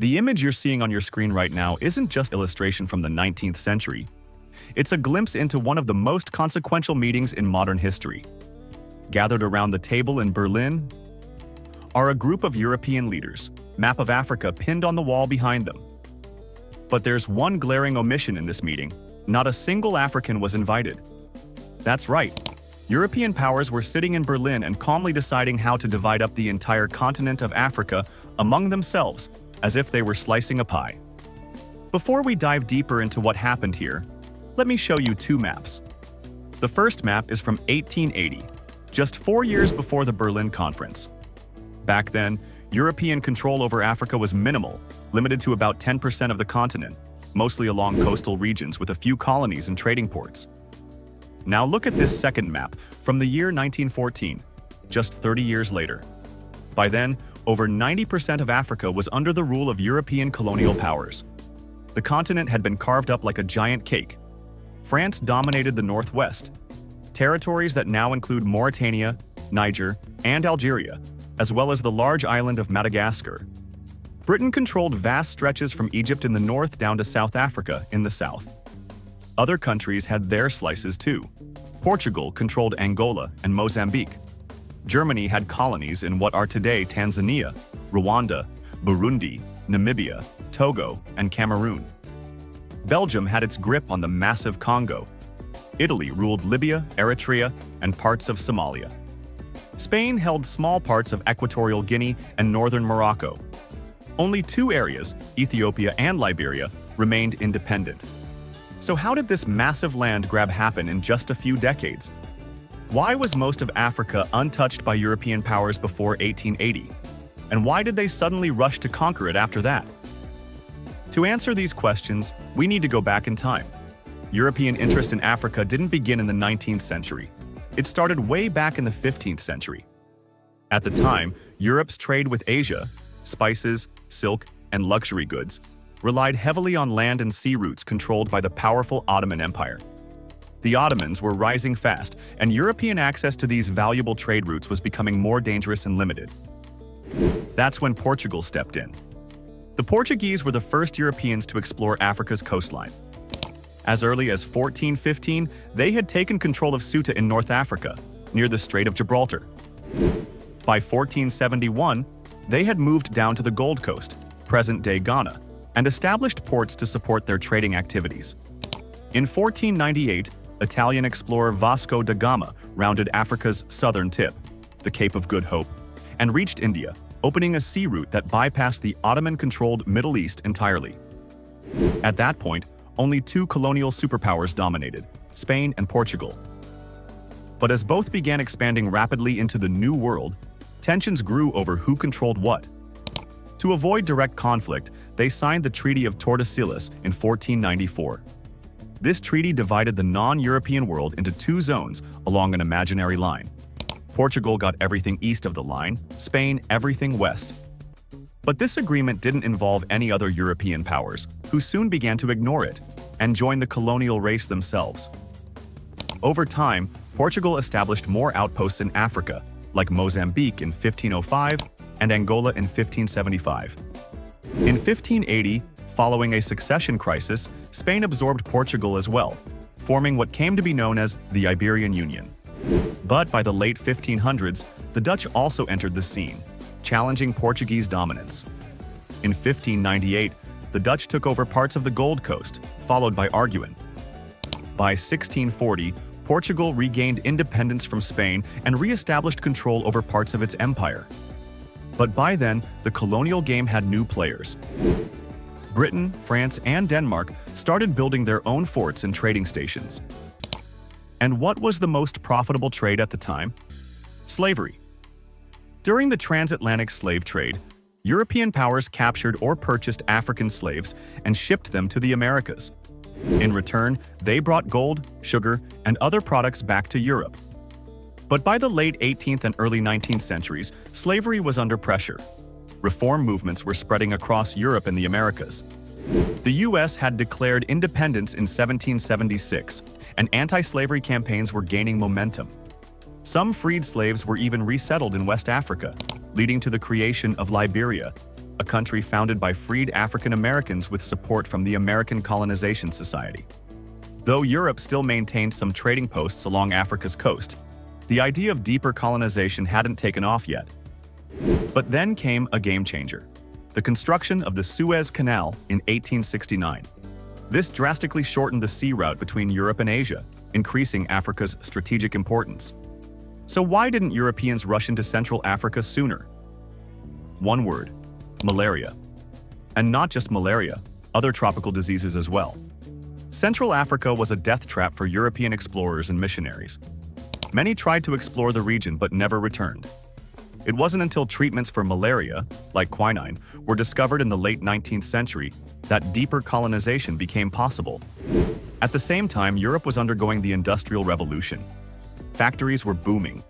The image you're seeing on your screen right now isn't just illustration from the 19th century. It's a glimpse into one of the most consequential meetings in modern history. Gathered around the table in Berlin are a group of European leaders, map of Africa pinned on the wall behind them. But there's one glaring omission in this meeting. Not a single African was invited. That's right. European powers were sitting in Berlin and calmly deciding how to divide up the entire continent of Africa among themselves, as if they were slicing a pie. Before we dive deeper into what happened here, let me show you two maps. The first map is from 1880, just 4 years before the Berlin Conference. Back then, European control over Africa was minimal, limited to about 10% of the continent, mostly along coastal regions with a few colonies and trading ports. Now look at this second map from the year 1914, just 30 years later. By then, over 90% of Africa was under the rule of European colonial powers. The continent had been carved up like a giant cake. France dominated the northwest, territories that now include Mauritania, Niger, and Algeria, as well as the large island of Madagascar. Britain controlled vast stretches from Egypt in the north down to South Africa in the south. Other countries had their slices too. Portugal controlled Angola and Mozambique. Germany had colonies in what are today Tanzania, Rwanda, Burundi, Namibia, Togo, and Cameroon. Belgium had its grip on the massive Congo. Italy ruled Libya, Eritrea, and parts of Somalia. Spain held small parts of Equatorial Guinea and northern Morocco. Only two areas, Ethiopia and Liberia, remained independent. So how did this massive land grab happen in just a few decades? Why was most of Africa untouched by European powers before 1880? And why did they suddenly rush to conquer it after that? To answer these questions, we need to go back in time. European interest in Africa didn't begin in the 19th century. It started way back in the 15th century. At the time, Europe's trade with Asia, spices, silk, and luxury goods, relied heavily on land and sea routes controlled by the powerful Ottoman Empire. The Ottomans were rising fast, and European access to these valuable trade routes was becoming more dangerous and limited. That's when Portugal stepped in. The Portuguese were the first Europeans to explore Africa's coastline. As early as 1415, they had taken control of Ceuta in North Africa, near the Strait of Gibraltar. By 1471, they had moved down to the Gold Coast, present-day Ghana, and established ports to support their trading activities. In 1498, Italian explorer Vasco da Gama rounded Africa's southern tip, the Cape of Good Hope, and reached India, opening a sea route that bypassed the Ottoman-controlled Middle East entirely. At that point, only two colonial superpowers dominated, Spain and Portugal. But as both began expanding rapidly into the New World, tensions grew over who controlled what. To avoid direct conflict, they signed the Treaty of Tordesillas in 1494. This treaty divided the non-European world into two zones along an imaginary line. Portugal got everything east of the line, Spain everything west. But this agreement didn't involve any other European powers, who soon began to ignore it and join the colonial race themselves. Over time, Portugal established more outposts in Africa, like Mozambique in 1505 and Angola in 1575. In 1580, following a succession crisis, Spain absorbed Portugal as well, forming what came to be known as the Iberian Union. But by the late 1500s, the Dutch also entered the scene, challenging Portuguese dominance. In 1598, the Dutch took over parts of the Gold Coast, followed by Arguin. By 1640, Portugal regained independence from Spain and re-established control over parts of its empire. But by then, the colonial game had new players. Britain, France, and Denmark started building their own forts and trading stations. And what was the most profitable trade at the time? Slavery. During the transatlantic slave trade, European powers captured or purchased African slaves and shipped them to the Americas. In return, they brought gold, sugar, and other products back to Europe. But by the late 18th and early 19th centuries, slavery was under pressure. Reform movements were spreading across Europe and the Americas. The U.S. had declared independence in 1776, and anti-slavery campaigns were gaining momentum. Some freed slaves were even resettled in West Africa, leading to the creation of Liberia, a country founded by freed African Americans with support from the American Colonization Society. Though Europe still maintained some trading posts along Africa's coast, the idea of deeper colonization hadn't taken off yet. But then came a game changer: the construction of the Suez Canal in 1869. This drastically shortened the sea route between Europe and Asia, increasing Africa's strategic importance. So why didn't Europeans rush into Central Africa sooner? One word: malaria. And not just malaria, other tropical diseases as well. Central Africa was a death trap for European explorers and missionaries. Many tried to explore the region but never returned. It wasn't until treatments for malaria, like quinine, were discovered in the late 19th century that deeper colonization became possible. At the same time, Europe was undergoing the Industrial Revolution. Factories were booming.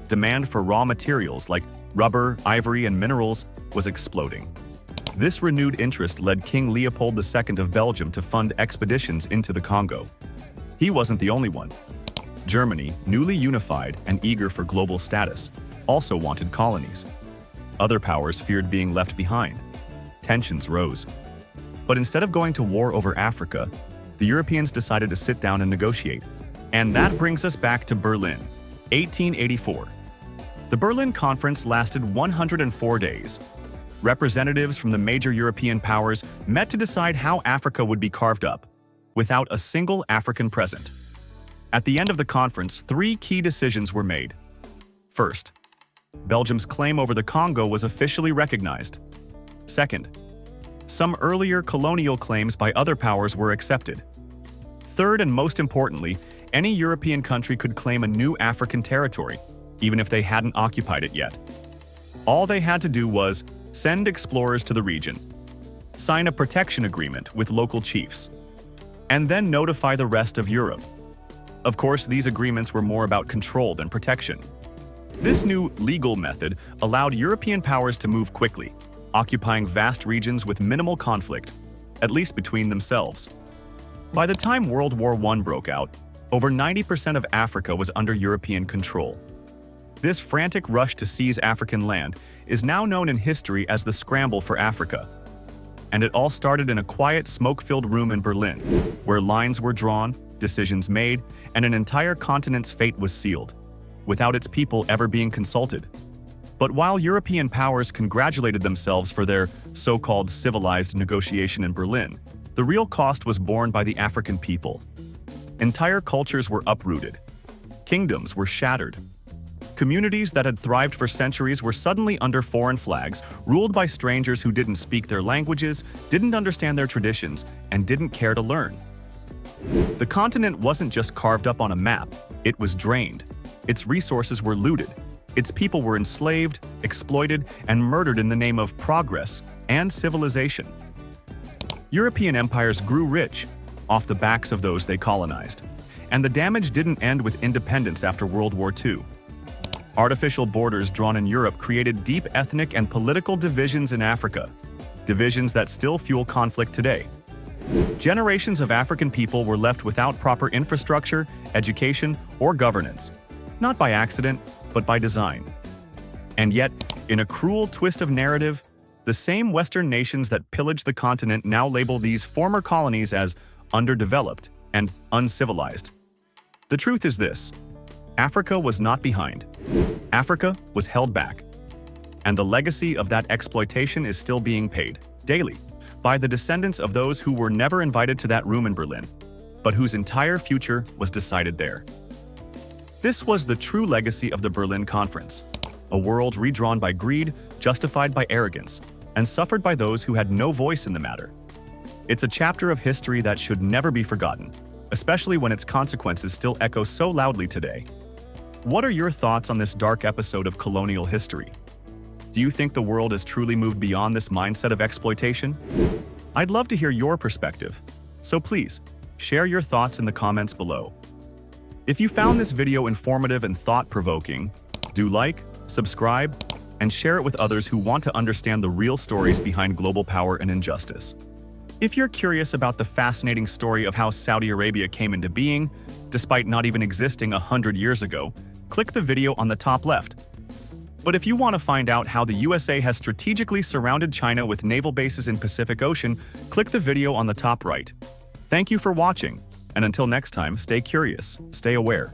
Demand for raw materials like rubber, ivory, and minerals was exploding. This renewed interest led King Leopold II of Belgium to fund expeditions into the Congo. He wasn't the only one. Germany, newly unified and eager for global status, also wanted colonies. Other powers feared being left behind. Tensions rose. But instead of going to war over Africa, the Europeans decided to sit down and negotiate. And that brings us back to Berlin, 1884. The Berlin Conference lasted 104 days. Representatives from the major European powers met to decide how Africa would be carved up, without a single African present. At the end of the conference, 3 key decisions were made. First, Belgium's claim over the Congo was officially recognized. Second, some earlier colonial claims by other powers were accepted. Third, and most importantly, any European country could claim a new African territory, even if they hadn't occupied it yet. All they had to do was send explorers to the region, sign a protection agreement with local chiefs, and then notify the rest of Europe. Of course, these agreements were more about control than protection. This new legal method allowed European powers to move quickly, occupying vast regions with minimal conflict, at least between themselves. By the time World War I broke out, over 90% of Africa was under European control. This frantic rush to seize African land is now known in history as the Scramble for Africa. And it all started in a quiet, smoke-filled room in Berlin, where lines were drawn, decisions made, and an entire continent's fate was sealed, without its people ever being consulted. But while European powers congratulated themselves for their so-called civilized negotiation in Berlin, the real cost was borne by the African people. Entire cultures were uprooted. Kingdoms were shattered. Communities that had thrived for centuries were suddenly under foreign flags, ruled by strangers who didn't speak their languages, didn't understand their traditions, and didn't care to learn. The continent wasn't just carved up on a map, it was drained. Its resources were looted. Its people were enslaved, exploited, and murdered in the name of progress and civilization. European empires grew rich off the backs of those they colonized. And the damage didn't end with independence after World War II. Artificial borders drawn in Europe created deep ethnic and political divisions in Africa, divisions that still fuel conflict today. Generations of African people were left without proper infrastructure, education, or governance, not by accident, but by design. And yet, in a cruel twist of narrative, the same Western nations that pillaged the continent now label these former colonies as underdeveloped and uncivilized. The truth is this: Africa was not behind. Africa was held back. And the legacy of that exploitation is still being paid, daily, by the descendants of those who were never invited to that room in Berlin, but whose entire future was decided there. This was the true legacy of the Berlin Conference, a world redrawn by greed, justified by arrogance, and suffered by those who had no voice in the matter. It's a chapter of history that should never be forgotten, especially when its consequences still echo so loudly today. What are your thoughts on this dark episode of colonial history? Do you think the world has truly moved beyond this mindset of exploitation? I'd love to hear your perspective, so please, share your thoughts in the comments below. If you found this video informative and thought-provoking, do like, subscribe, and share it with others who want to understand the real stories behind global power and injustice. If you're curious about the fascinating story of how Saudi Arabia came into being, despite not even existing 100 years ago, click the video on the top left. But if you want to find out how the USA has strategically surrounded China with naval bases in Pacific Ocean, click the video on the top right. Thank you for watching, and until next time, stay curious, stay aware.